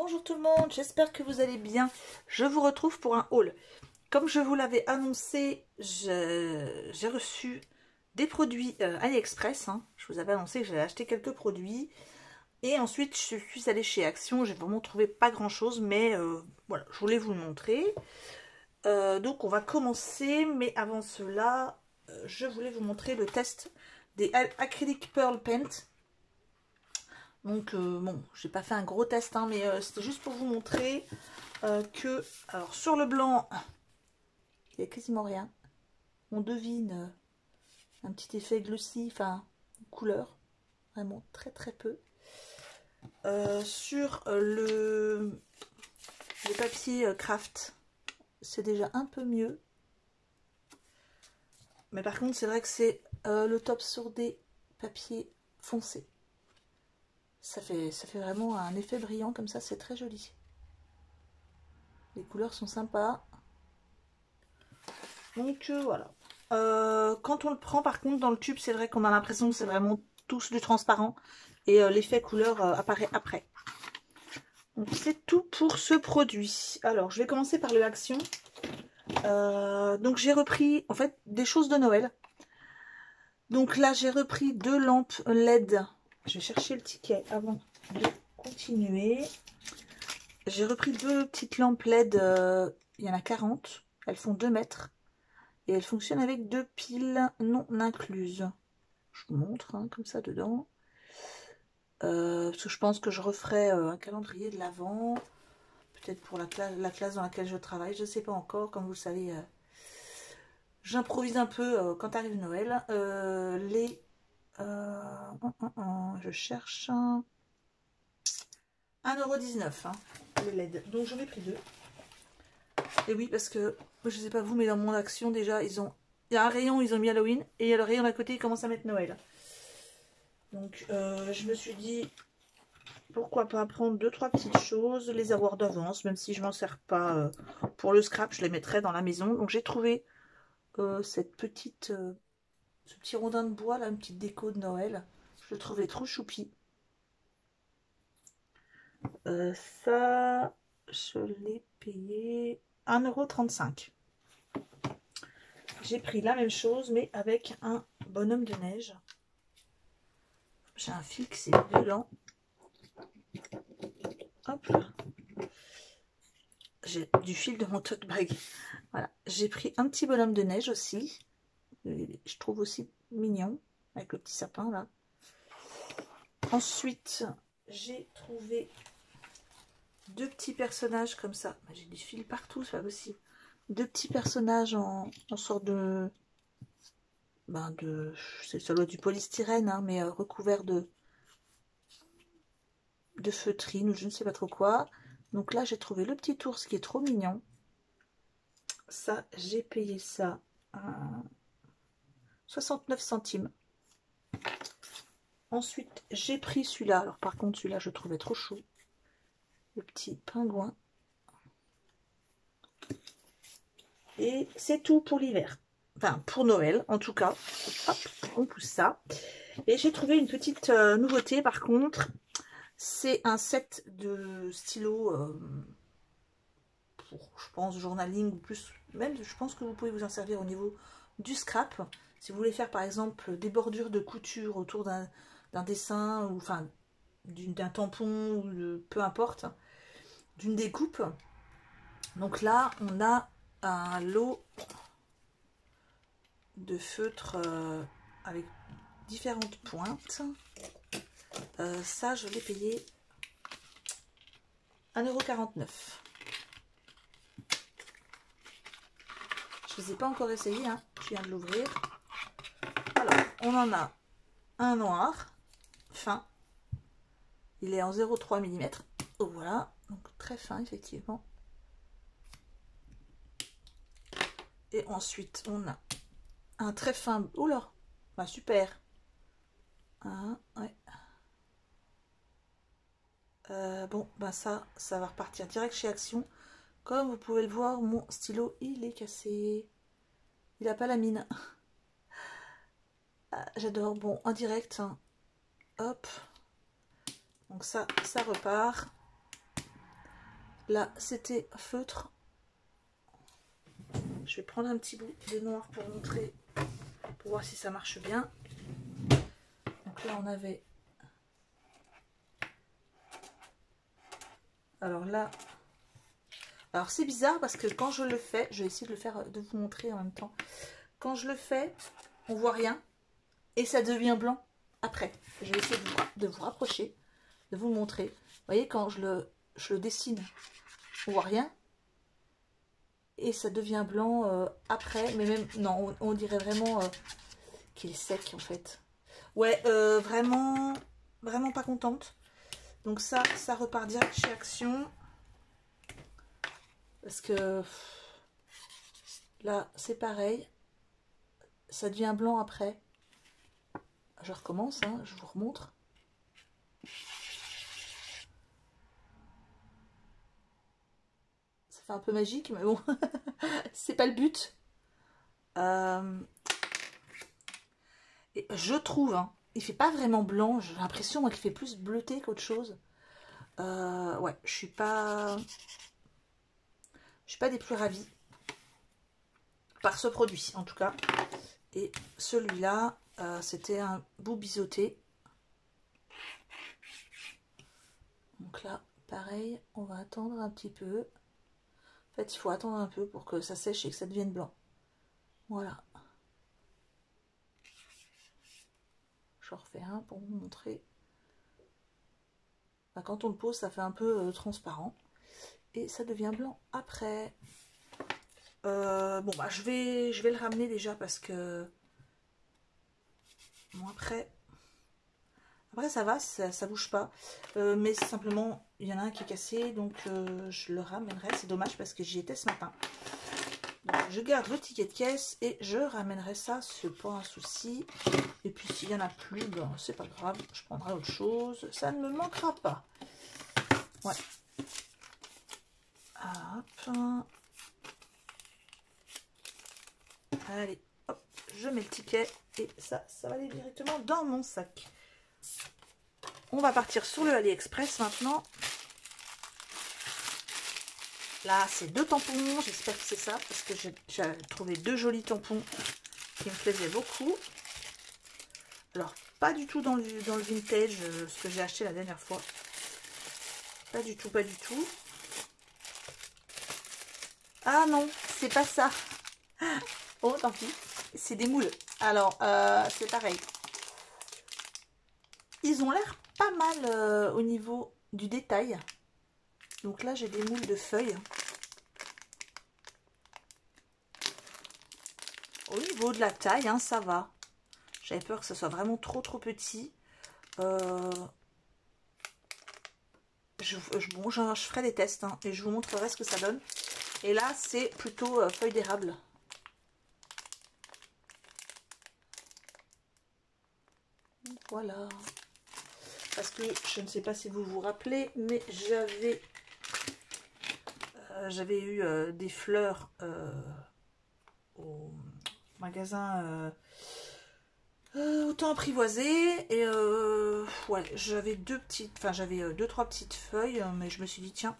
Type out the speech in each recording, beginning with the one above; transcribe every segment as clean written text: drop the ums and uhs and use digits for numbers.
Bonjour tout le monde, j'espère que vous allez bien. Je vous retrouve pour un haul. Comme je vous l'avais annoncé, j'ai reçu des produits AliExpress. Je vous avais annoncé que j'allais acheter quelques produits. Et ensuite, je suis allée chez Action. J'ai vraiment trouvé pas grand chose, mais voilà, je voulais vous le montrer. Donc, on va commencer. Mais avant cela, je voulais vous montrer le test des Acrylic Pearl Paint. Donc bon, j'ai pas fait un gros test, mais c'était juste pour vous montrer que, alors sur le blanc, il n'y a quasiment rien. On devine un petit effet glossy, enfin, couleur, vraiment très très peu. Sur le papier craft, c'est déjà un peu mieux. Mais par contre, c'est vrai que c'est le top sur des papiers foncés. Ça fait vraiment un effet brillant comme ça, c'est très joli. Les couleurs sont sympas. Donc voilà. Quand on le prend par contre dans le tube, c'est vrai qu'on a l'impression que c'est vraiment tous du transparent. Et l'effet couleur apparaît après. Donc c'est tout pour ce produit. Alors je vais commencer par le Action. Donc j'ai repris en fait des choses de Noël. Donc là j'ai repris 2 lampes LED. Je vais chercher le ticket avant de continuer. J'ai repris 2 petites lampes LED. Il y en a 40. Elles font 2 mètres. Et elles fonctionnent avec 2 piles non incluses. Je vous montre comme ça dedans. Parce que je pense que je referai un calendrier de l'Avent. Peut-être pour la classe dans laquelle je travaille. Je ne sais pas encore. Comme vous le savez, j'improvise un peu quand arrive Noël. Je cherche 1,19 €, le LED. Donc j'en ai pris 2. Et oui, parce que, je sais pas vous, mais dans mon Action, déjà, il y a un rayon, ils ont mis Halloween. Et il y a le rayon d'à côté, ils commencent à mettre Noël. Donc je me suis dit, pourquoi pas prendre 2-3 petites choses, les avoir d'avance, même si je m'en sers pas pour le scrap, je les mettrai dans la maison. Donc j'ai trouvé cette petite, ce petit rondin de bois, là, une petite déco de Noël. Je le trouvais trop choupi. Ça, je l'ai payé 1,35 €. J'ai pris la même chose, mais avec un bonhomme de neige. J'ai un fil qui est violent. Hop là. J'ai du fil de mon tote bag. Voilà. J'ai pris un petit bonhomme de neige aussi. Je trouve aussi mignon. Avec le petit sapin là. Ensuite, j'ai trouvé 2 petits personnages comme ça. J'ai du fil partout, c'est pas possible. 2 petits personnages en sorte de... ça doit être du polystyrène, mais recouvert de feutrine ou je ne sais pas trop quoi. Donc là, j'ai trouvé le petit ours qui est trop mignon. Ça, j'ai payé ça à 69 centimes. Ensuite, j'ai pris celui-là. Alors par contre, celui-là, je trouvais trop chaud. Le petit pingouin. Et c'est tout pour l'hiver. Enfin, pour Noël, en tout cas. Hop, on pousse ça. Et j'ai trouvé une petite nouveauté, par contre. C'est un set de stylos pour, je pense, journaling ou plus. Même, je pense que vous pouvez vous en servir au niveau du scrap. Si vous voulez faire, par exemple, des bordures de couture autour d'un dessin, ou enfin, d'un tampon, ou peu importe, d'une découpe. Donc là, on a un lot de feutres avec différentes pointes. Ça, je l'ai payé 1,49 €. Je ne les ai pas encore essayés, je viens de l'ouvrir. Alors, on en a un noir, fin. Il est en 0,3 mm. Oh, voilà, donc très fin, effectivement. Et ensuite, on a un très fin... Oh là, bah, super. Ouais. Bon, ben ça va repartir direct chez Action. Comme vous pouvez le voir, mon stylo, il est cassé. Il n'a pas la mine. Ah, j'adore. Bon, en direct, hop. Donc ça repart. Là, c'était feutre. Je vais prendre un petit bout de noir pour montrer, pour voir si ça marche bien. Donc là, on avait... Alors là... Alors c'est bizarre parce que quand je le fais, je vais essayer de le faire, de vous montrer en même temps. Quand je le fais, on voit rien et ça devient blanc après. Je vais essayer de vous rapprocher, de vous le montrer. Vous voyez, quand je le dessine, on voit rien et ça devient blanc après. Mais même, non, on dirait vraiment qu'il est sec en fait. Ouais, vraiment, vraiment pas contente. Donc ça repart direct chez Action. Parce que là, c'est pareil. Ça devient blanc après. Je recommence, hein, je vous remontre. Ça fait un peu magique, mais bon, c'est pas le but. Et je trouve, hein, il fait pas vraiment blanc. J'ai l'impression qu'il fait plus bleuté qu'autre chose. Ouais, je suis pas des plus ravis par ce produit, en tout cas. Et celui-là, c'était un bout biseauté. Donc là, pareil, on va attendre un petit peu. En fait, il faut attendre un peu pour que ça sèche et que ça devienne blanc. Voilà. Je refais un pour vous montrer. Enfin, quand on le pose, ça fait un peu transparent. Et ça devient blanc après. Bon, bah, je vais le ramener déjà parce que... Bon, après ça va, ça bouge pas. Mais simplement, il y en a un qui est cassé, donc je le ramènerai. C'est dommage parce que j'y étais ce matin. Donc, je garde le ticket de caisse et je ramènerai ça, c'est pas un souci. Et puis s'il y en a plus, ben, c'est pas grave, je prendrai autre chose. Ça ne me manquera pas. Ouais. Hop. Allez, hop, je mets le ticket et ça va aller directement dans mon sac. On va partir sur le AliExpress maintenant. Là, c'est 2 tampons. J'espère que c'est ça parce que j'ai trouvé 2 jolis tampons qui me plaisaient beaucoup. Alors, pas du tout dans le vintage, ce que j'ai acheté la dernière fois. Pas du tout, pas du tout. Ah non, c'est pas ça. Oh, tant pis. C'est des moules. Alors, c'est pareil. Ils ont l'air pas mal au niveau du détail. Donc là, j'ai des moules de feuilles. Au niveau de la taille, hein, ça va. J'avais peur que ce soit vraiment trop petit. Bon, je ferai des tests hein, et je vous montrerai ce que ça donne. Et là, c'est plutôt feuille d'érable. Voilà. Parce que je ne sais pas si vous vous rappelez, mais j'avais eu des fleurs au magasin autant apprivoisé et ouais, j'avais deux, trois petites feuilles, mais je me suis dit tiens,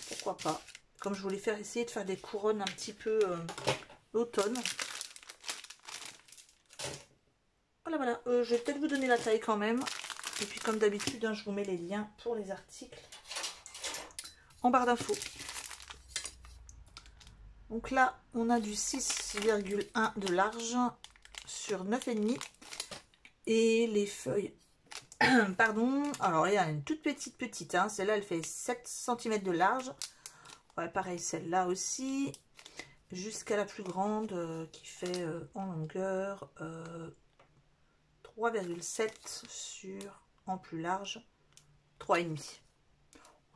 pourquoi pas, comme je voulais essayer de faire des couronnes un petit peu l'automne. Voilà, je vais peut-être vous donner la taille quand même. Et puis comme d'habitude, hein, je vous mets les liens pour les articles en barre d'infos. Donc là, on a du 6,1 de large sur 9,5. Et les feuilles, pardon, alors il y a une toute petite, hein, celle-là elle fait 7 cm de large. Ouais, pareil, celle-là aussi. Jusqu'à la plus grande qui fait en longueur 3,7 sur en plus large 3,5.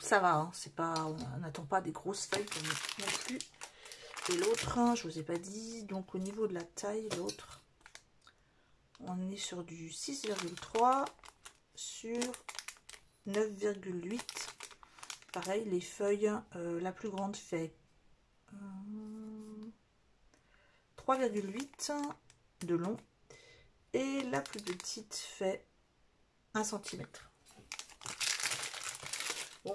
Ça va, hein, c'est pas, on n'attend pas des grosses feuilles non plus. Et l'autre, hein, je vous ai pas dit, donc au niveau de la taille, l'autre, on est sur du 6,3 sur 9,8. Pareil, les feuilles, la plus grande fait 3,8 de long et la plus petite fait 1 cm. Bon,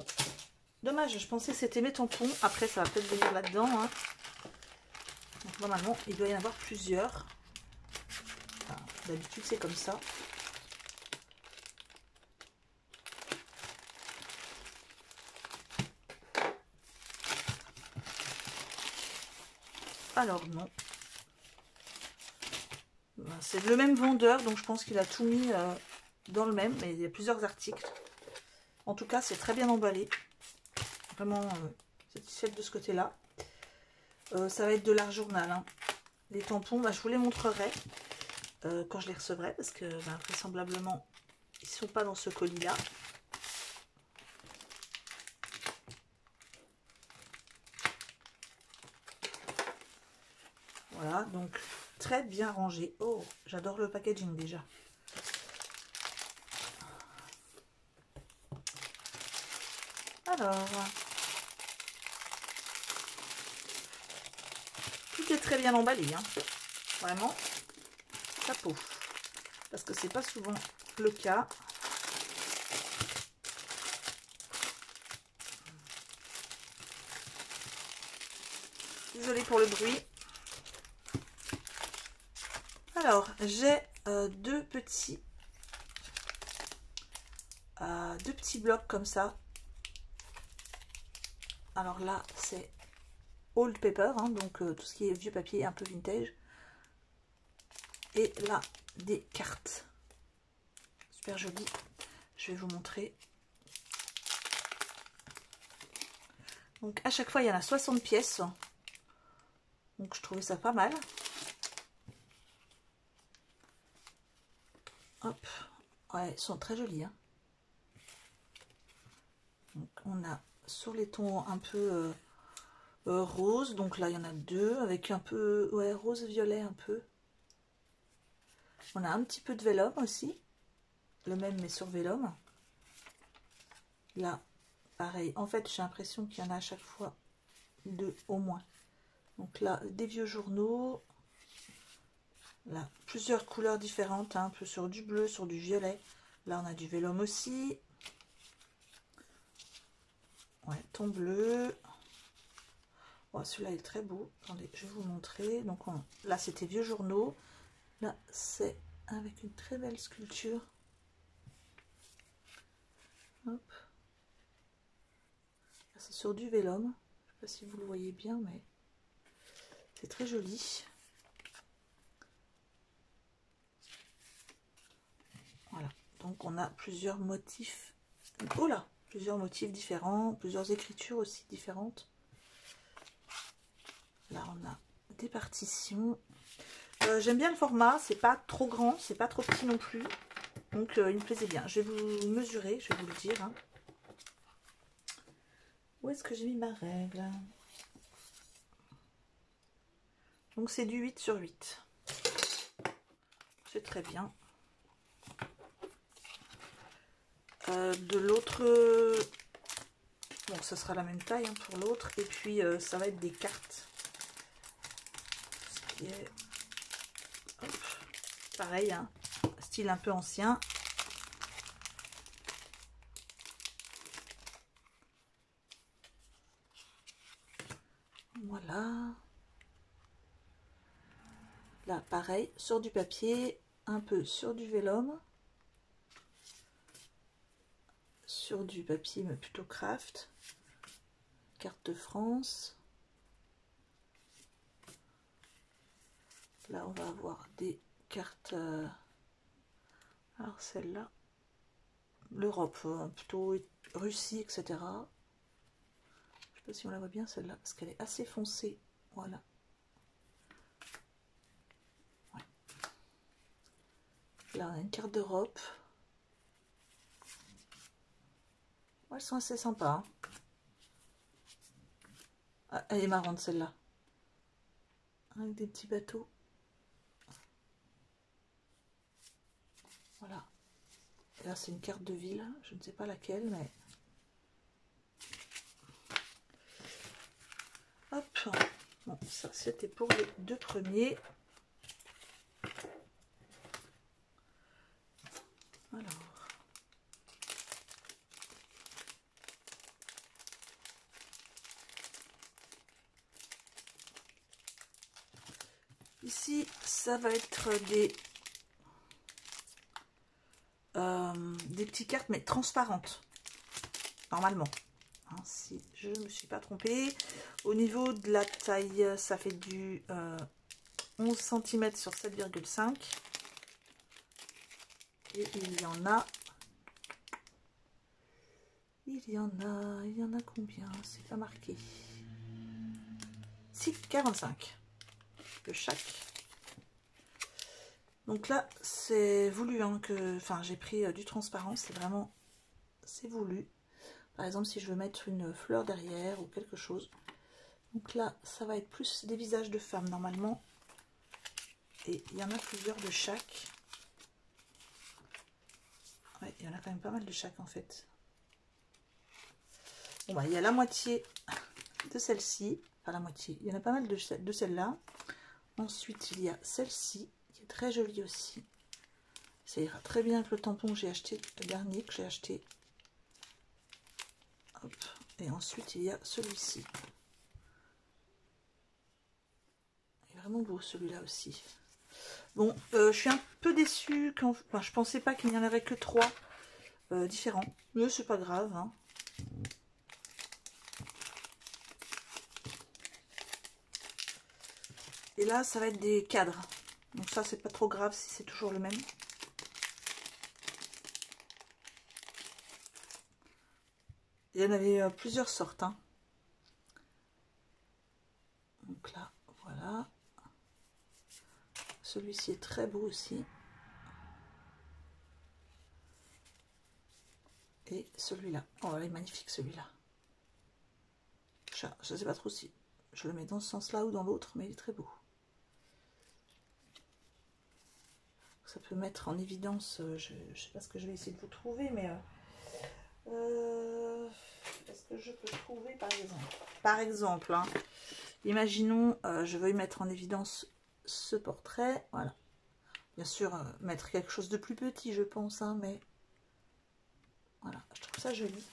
Dommage, je pensais que c'était mes tampons. Après, ça va peut-être venir là-dedans. Hein. Donc, normalement, il doit y en avoir plusieurs. Enfin, d'habitude, c'est comme ça. Alors, non. C'est le même vendeur, donc je pense qu'il a tout mis dans le même. Mais il y a plusieurs articles. En tout cas, c'est très bien emballé. Vraiment satisfaite de ce côté-là. Ça va être de l'art journal. Hein. Les tampons, bah, je vous les montrerai quand je les recevrai. Parce que bah, vraisemblablement, ils ne sont pas dans ce colis-là. Voilà, donc très bien rangé. Oh, j'adore le packaging déjà. Alors... tout est très bien emballé, hein. Vraiment, chapeau. Parce que c'est pas souvent le cas. Désolée pour le bruit. Alors, j'ai deux petits blocs comme ça. Alors là, c'est old paper, hein, donc tout ce qui est vieux papier un peu vintage. Et là, des cartes. Super joli. Je vais vous montrer. Donc à chaque fois, il y en a 60 pièces. Donc je trouvais ça pas mal. Hop. Ouais, ils sont très jolis. Hein. Donc on a sur les tons un peu rose. Donc là, il y en a deux avec un peu ouais, rose-violet un peu. On a un petit peu de vélum aussi. Le même mais sur vélum. Là, pareil. En fait, j'ai l'impression qu'il y en a à chaque fois deux au moins. Donc là, des vieux journaux. Là, plusieurs couleurs différentes. Hein, un peu sur du bleu, sur du violet. Là, on a du vélum aussi. Ouais, ton bleu. Oh, celui-là est très beau. Attendez, je vais vous montrer. Donc là, c'était vieux journaux. Là, c'est avec une très belle sculpture. Hop. C'est sur du vélum. Je ne sais pas si vous le voyez bien, mais c'est très joli. Voilà. Donc on a plusieurs motifs. Oh là, plusieurs motifs différents, plusieurs écritures aussi différentes. Là, on a des partitions. J'aime bien le format. C'est pas trop grand, c'est pas trop petit non plus. Donc il me plaisait bien. Je vais vous mesurer, je vais vous le dire. Hein. Où est-ce que j'ai mis ma règle? Donc c'est du 8 sur 8. C'est très bien. De l'autre... bon, ça sera la même taille hein, pour l'autre. Et puis ça va être des cartes. Ce qui est... hop. Pareil, hein, style un peu ancien. Voilà. Là, pareil, sur du papier, un peu sur du vélum. Sur du papier, mais plutôt craft. Carte de France. Là, on va avoir des cartes... alors, celle-là. L'Europe, plutôt Russie, etc. Je sais pas si on la voit bien, celle-là, parce qu'elle est assez foncée. Voilà. Ouais. Là, on a une carte d'Europe. Ouais, elles sont assez sympas. Hein. Ah, elle est marrante, celle-là. Avec des petits bateaux. Voilà. Et là, c'est une carte de ville. Je ne sais pas laquelle, mais... hop. Bon, ça, c'était pour les deux premiers. Alors... Ici, ça va être des petites cartes, mais transparentes, normalement. Hein, si je ne me suis pas trompée. Au niveau de la taille, ça fait du 11 cm sur 7,5. Et il y en a... Il y en a combien? C'est pas marqué. 6,45 de chaque. Donc là, c'est voulu hein, que... Enfin, j'ai pris du transparent, c'est vraiment... C'est voulu. Par exemple, si je veux mettre une fleur derrière ou quelque chose. Donc là, ça va être plus des visages de femmes normalement. Et il y en a plusieurs de chaque. Ouais, il y en a quand même pas mal de chaque en fait. Bon bah, il y a la moitié de celle-ci. Enfin la moitié. Il y en a pas mal de celle-là. Ensuite, il y a celle-ci qui est très jolie aussi. Ça ira très bien avec le tampon que j'ai acheté, le dernier que j'ai acheté. Hop. Et ensuite, il y a celui-ci. Il est vraiment beau celui-là aussi. Bon, je suis un peu déçue quand... Enfin, je pensais pas qu'il n'y en avait que 3 différents. Mais c'est pas grave. Hein. Et là, ça va être des cadres. Donc ça, c'est pas trop grave si c'est toujours le même. Il y en avait plusieurs sortes. Hein. Donc là, voilà. Celui-ci est très beau aussi. Et celui-là. Oh, il est magnifique celui-là. Je ne sais pas trop si je le mets dans ce sens-là ou dans l'autre, mais il est très beau. Ça peut mettre en évidence, je ne sais pas ce que je vais essayer de vous trouver, mais est-ce que je peux trouver par exemple, hein, imaginons, je veux y mettre en évidence ce portrait, voilà. Bien sûr, mettre quelque chose de plus petit, je pense, hein, mais voilà, je trouve ça joli.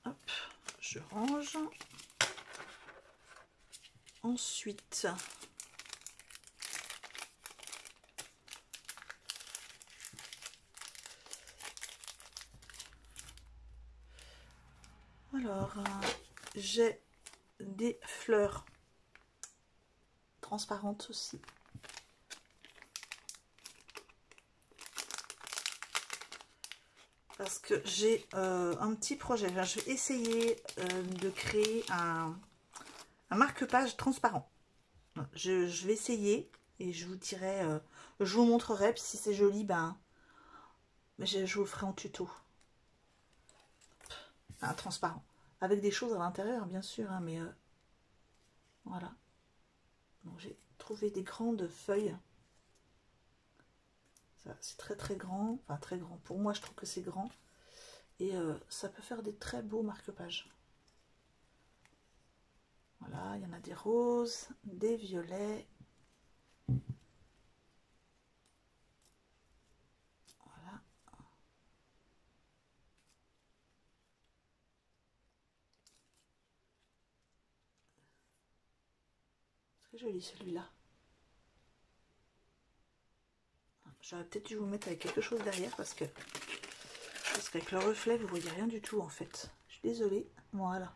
Hop, je range. Ensuite, alors, j'ai des fleurs transparentes aussi. Parce que j'ai un petit projet. Je vais essayer de créer un marque-page transparent. Je vais essayer et je vous dirai, je vous montrerai. Puis si c'est joli, ben, je vous ferai en tuto. Un transparent. Avec des choses à l'intérieur, bien sûr, hein, mais voilà. J'ai trouvé des grandes feuilles. C'est très très grand. Enfin, très grand. Pour moi, je trouve que c'est grand. Et ça peut faire des très beaux marque-pages. Voilà, il y en a des roses, des violets. Voilà. Très joli celui-là. J'aurais peut-être dû vous mettre avec quelque chose derrière parce qu'avec le reflet, vous voyez rien du tout en fait. Je suis désolée. Voilà.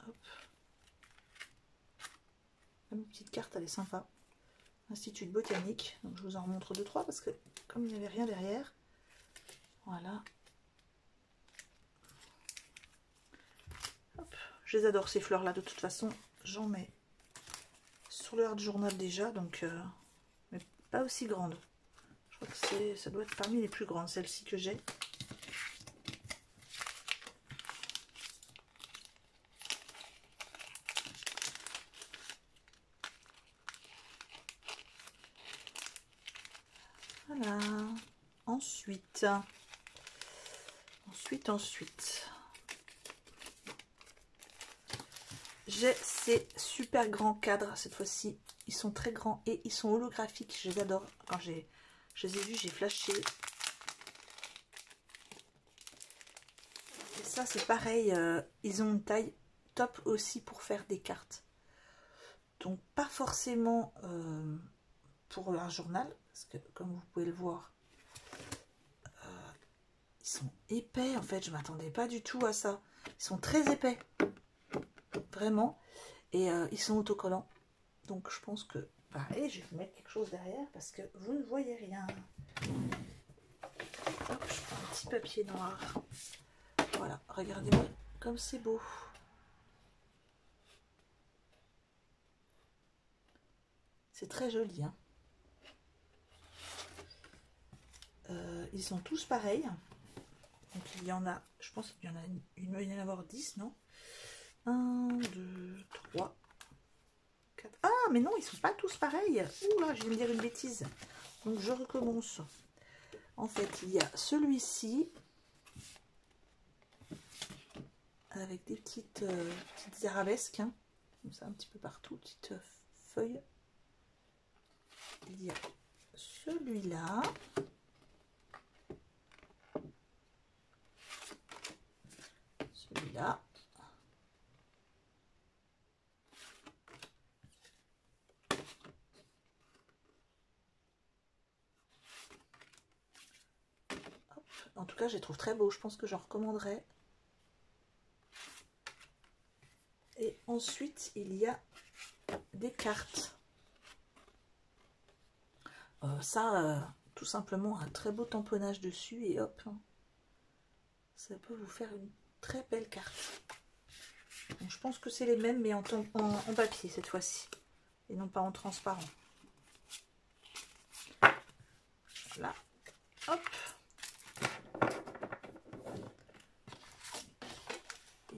Hop. La petite carte, elle est sympa. Institut de botanique. Donc je vous en remontre 2-3 parce que comme il n'y avait rien derrière. Voilà. Hop. Je les adore ces fleurs là. De toute façon, j'en mets sur le hard journal déjà. Donc, mais pas aussi grande. Je crois que ça doit être parmi les plus grandes, celles-ci que j'ai. Voilà. Ensuite. J'ai ces super grands cadres cette fois-ci. Ils sont très grands et ils sont holographiques. Je les adore. Quand je les ai vus, j'ai flashé. Et ça, c'est pareil. Ils ont une taille top aussi pour faire des cartes. Donc pas forcément pour un journal, parce que comme vous pouvez le voir, ils sont épais en fait, je m'attendais pas du tout à ça. Ils sont très épais, vraiment, et ils sont autocollants. Donc je pense que, pareil, je vais vous mettre quelque chose derrière parce que vous ne voyez rien. Hop, je prends un petit papier noir. Voilà, regardez-moi comme c'est beau. C'est très joli, hein. Ils sont tous pareils. Donc il y en a, je pense qu'il y en a il doit y en avoir 10, non? 1, 2, 3, 4. Ah, mais non, ils sont pas tous pareils. Ouh là, je viens de dire une bêtise. Donc je recommence. En fait, il y a celui-ci avec des petites arabesques, hein, comme ça un petit peu partout, petites feuilles. Il y a celui-là. Celui-là. En tout cas, je les trouve très beaux. Je pense que j'en recommanderais. Et ensuite, il y a des cartes. Tout simplement, un très beau tamponnage dessus. Et hop, ça peut vous faire une très belle carte. Donc, je pense que c'est les mêmes, mais en papier cette fois-ci. Et non pas en transparent. Voilà. Hop.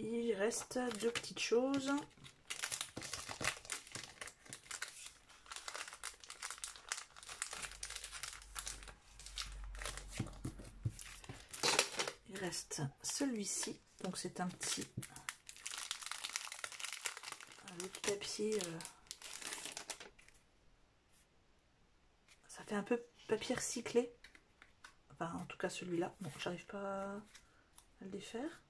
Il reste deux petites choses. Il reste celui-ci. Donc c'est un petit papier. Ça fait un peu papier recyclé. Enfin, en tout cas celui-là. Bon, j'arrive pas à le défaire.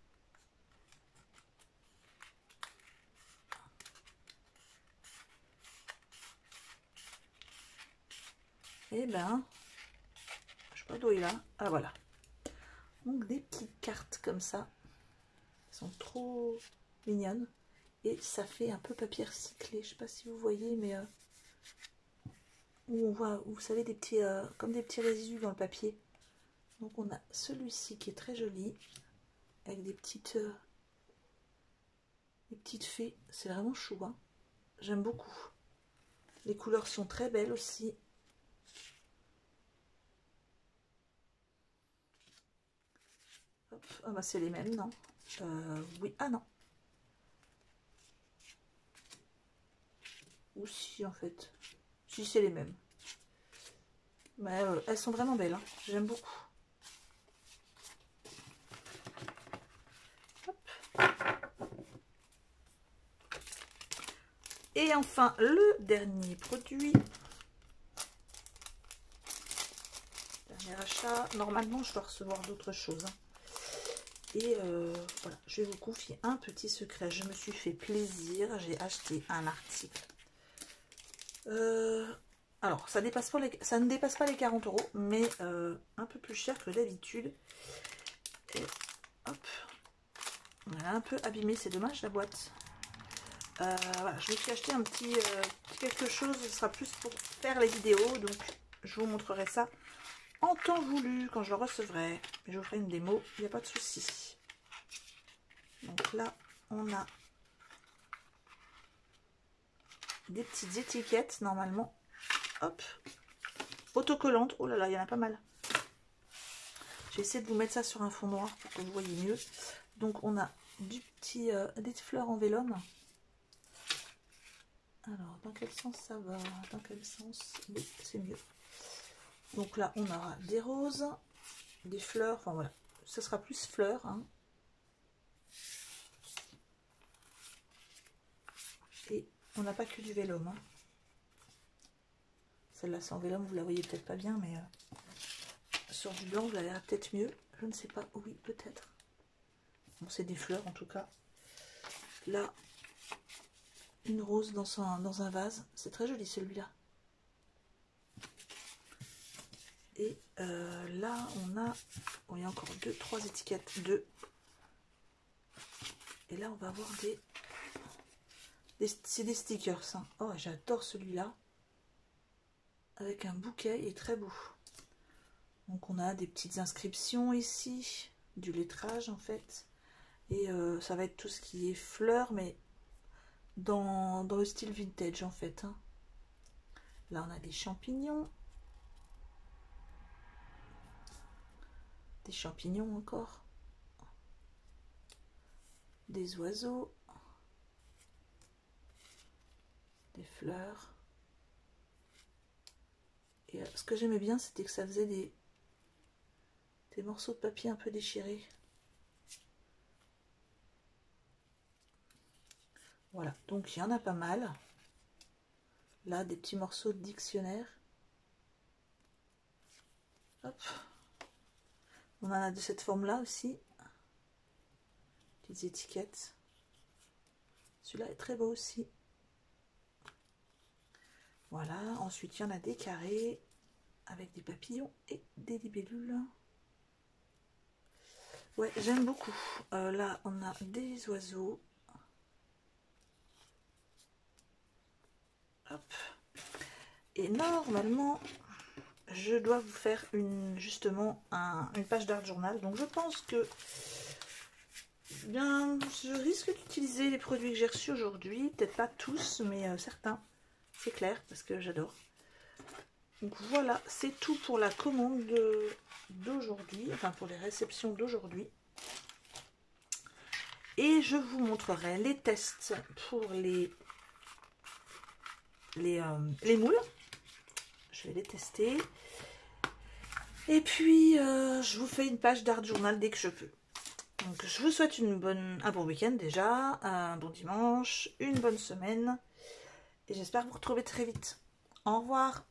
Et ben, je sais pas d'où il est là. Ah voilà. Donc des petites cartes comme ça. Elles sont trop mignonnes. Et ça fait un peu papier recyclé. Je sais pas si vous voyez, mais où on voit, vous savez, des petits, comme des petits résidus dans le papier. Donc on a celui-ci qui est très joli. Avec des petites fées. C'est vraiment chou, hein. J'aime beaucoup. Les couleurs sont très belles aussi. Hop. Ah bah c'est les mêmes, non? Oui, ah non. Ou si en fait. Si c'est les mêmes. Mais elles sont vraiment belles, hein. J'aime beaucoup. Hop. Et enfin, le dernier produit. Dernier achat. Normalement, je dois recevoir d'autres choses, hein. Et voilà, je vais vous confier un petit secret. Je me suis fait plaisir. J'ai acheté un article. Alors, ça ne dépasse pas les 40 €, mais un peu plus cher que d'habitude. Et hop, on a un peu abîmé, c'est dommage la boîte. Voilà, je me suis acheté un petit quelque chose. Ce sera plus pour faire les vidéos, donc je vous montrerai ça en temps voulu quand je le recevrai. Je vous ferai une démo, il n'y a pas de souci. Donc là, on a des petites étiquettes normalement. Hop, autocollantes. Oh là là, il y en a pas mal. J'ai essayé de vous mettre ça sur un fond noir pour que vous voyez mieux. Donc on a des fleurs en vélum. Alors, dans quel sens ça va? Dans quel sens? Oui, c'est mieux. Donc là, on aura des roses, des fleurs. Enfin voilà, ce sera plus fleurs, hein. Et on n'a pas que du vélum, hein. Celle-là, c'est en vélum, vous la voyez peut-être pas bien, mais sur du blanc, vous la verrez peut-être mieux. Je ne sais pas, oui, peut-être. Bon, c'est des fleurs en tout cas. là une rose dans un vase. C'est très joli celui-là. Et là, on a... Oh, il y a encore 3 étiquettes. 2. Et là, on va avoir c'est des stickers. Hein. Oh, j'adore celui-là. Avec un bouquet, il est très beau. Donc, on a des petites inscriptions ici. Du lettrage, en fait. Et ça va être tout ce qui est fleurs, mais dans le style vintage, en fait. Hein. Là, on a des champignons. Des champignons encore. Des oiseaux. Des fleurs. Et ce que j'aimais bien, c'était que ça faisait des morceaux de papier un peu déchirés. Voilà, donc il y en a pas mal. Là, des petits morceaux de dictionnaire. Hop. On en a de cette forme-là aussi. Petites étiquettes. Celui-là est très beau aussi. Voilà, ensuite il y en a des carrés avec des papillons et des libellules. Ouais, j'aime beaucoup. Là, on a des oiseaux. Hop. Et normalement, je dois vous faire justement une page d'art journal. Donc je pense que bien, je risque d'utiliser les produits que j'ai reçus aujourd'hui. Peut-être pas tous, mais certains. C'est clair, parce que j'adore. Donc voilà, c'est tout pour la commande d'aujourd'hui. Enfin, pour les réceptions d'aujourd'hui. Et je vous montrerai les tests pour les moules. Je vais les tester. Et puis, je vous fais une page d'art journal dès que je peux. Donc, je vous souhaite un bon week-end déjà, un bon dimanche, une bonne semaine. Et j'espère vous retrouver très vite. Au revoir.